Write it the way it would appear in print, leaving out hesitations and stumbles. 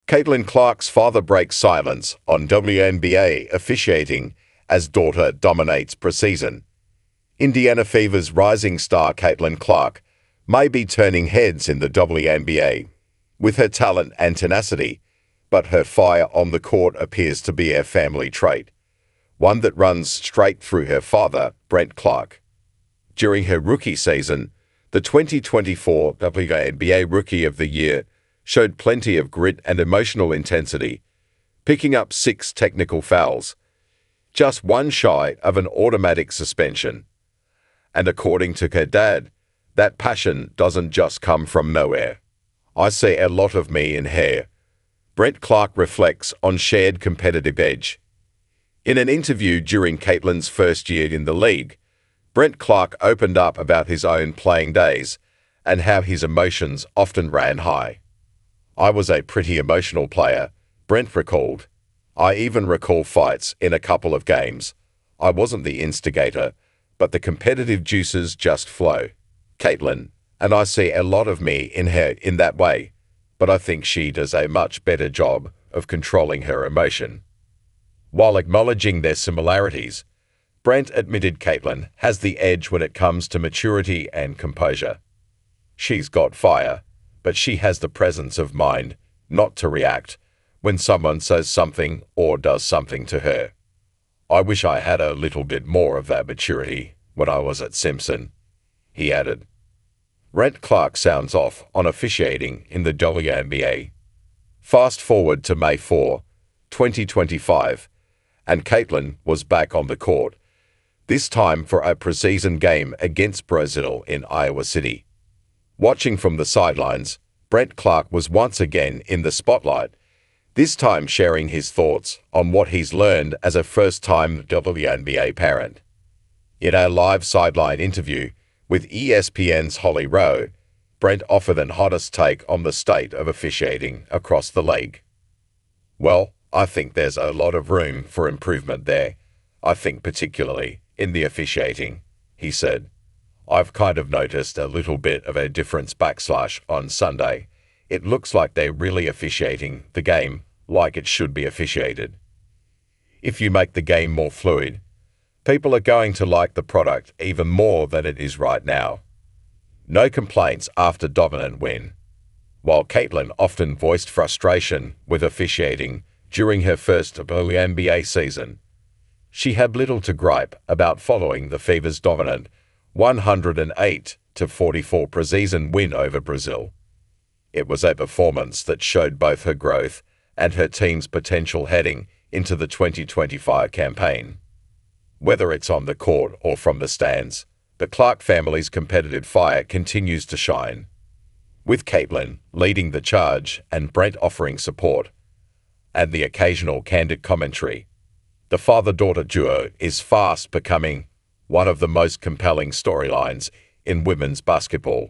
Caitlin Clark's father breaks silence on WNBA officiating as daughter dominates preseason. Indiana Fever's rising star Caitlin Clark may be turning heads in the WNBA with her talent and tenacity, but her fire on the court appears to be a family trait, one that runs straight through her father, Brent Clark. During her rookie season, the 2024 WNBA Rookie of the Year showed plenty of grit and emotional intensity, picking up 6 technical fouls, just one shy of an automatic suspension. And according to her dad, that passion doesn't just come from nowhere. I see a lot of me in her. Brent Clark reflects on shared competitive edge. In an interview during Caitlin's first year in the league, Brent Clark opened up about his own playing days and how his emotions often ran high. "I was a pretty emotional player," Brent recalled. "I even recall fights in a couple of games. I wasn't the instigator, but the competitive juices just flow." Caitlin, and I see a lot of me in her in that way, but I think she does a much better job of controlling her emotion. While acknowledging their similarities, Brent admitted Caitlin has the edge when it comes to maturity and composure. "She's got fire, but she has the presence of mind not to react when someone says something or does something to her. I wish I had a little bit more of that maturity when I was at Simpson," he added. Brent Clark sounds off on officiating in the WNBA. Fast forward to May 4, 2025, and Caitlin was back on the court, this time for a preseason game against Brazil in Iowa City. Watching from the sidelines, Brent Clark was once again in the spotlight, this time sharing his thoughts on what he's learned as a first-time WNBA parent. In a live sideline interview with ESPN's Holly Rowe, Brent offered an hottest take on the state of officiating across the league. "Well, I think there's a lot of room for improvement there. I think particularly in the officiating," he said. "I've kind of noticed a little bit of a difference on Sunday. It looks like they're really officiating the game like it should be officiated. If you make the game more fluid, people are going to like the product even more than it is right now." No complaints after dominant win. While Caitlin often voiced frustration with officiating during her first WNBA season, she had little to gripe about following the Fever's dominant 108-44 preseason win over Brazil. It was a performance that showed both her growth and her team's potential heading into the 2025 campaign. Whether it's on the court or from the stands, the Clark family's competitive fire continues to shine. With Caitlin leading the charge and Brent offering support, and the occasional candid commentary, the father-daughter duo is fast becoming one of the most compelling storylines in women's basketball.